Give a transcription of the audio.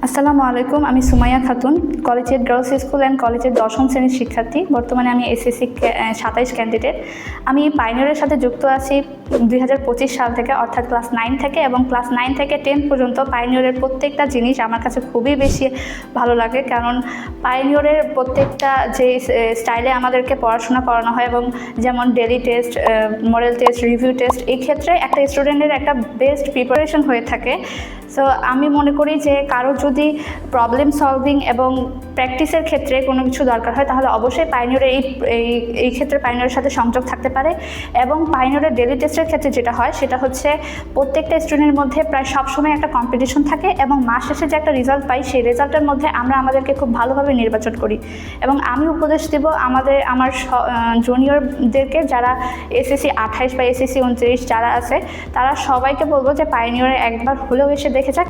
আসসালামু আলাইকুম। আমি Sumaiya Khatun, collegiate girls school and কলেজের 10ম শ্রেণীর শিক্ষার্থী। বর্তমানে আমি এসএসসি 27 ক্যান্ডিডেট। আমি পাইনিয়রের সাথে যুক্ত আছি 2025 সাল থেকে, অর্থাৎ ক্লাস 9 থেকে, এবং ক্লাস 9 থেকে 10 পর্যন্ত পাইনিয়রের প্রত্যেকটা জিনিস আমার কাছে খুবই বেশি ভালো লাগে। কারণ পাইনিয়রের প্রত্যেকটা যে স্টাইলে আমাদেরকে পড়াশোনা করানো হয়, এবং যেমন daily test, model test, review test, এই ক্ষেত্রে একটা স্টুডেন্টের একটা বেস্ট প্রিপারেশন হয়ে থাকে। সো আমি মনে করি যে কারো যদি প্রবলেম সলভিং এবং প্র্যাকটিসের ক্ষেত্রে কোনো কিছু দরকার হয়, তাহলে অবশ্যই পাইনিয়রের এই ক্ষেত্রে পাইনিয়রের সাথে সংযোগ থাকতে পারে। এবং পাইনিয়রের ডেলি টেস্টের ক্ষেত্রে যেটা হয় সেটা হচ্ছে প্রত্যেকটা স্টুডেন্টের মধ্যে প্রায় সবসময় একটা কম্পিটিশন থাকে, এবং মাস শেষে যে একটা রেজাল্ট পাই, সেই রেজাল্টের মধ্যে আমরা আমাদেরকে খুব ভালোভাবে নির্বাচন করি। এবং আমি উপদেশ দেব আমার জুনিয়রদেরকে, যারা এসএসসি 28 বা এসএসসি 29 যারা আছে, তারা সবাইকে বলবো যে পাইনিয়রে একবার হলেও এসে দেখে যাক।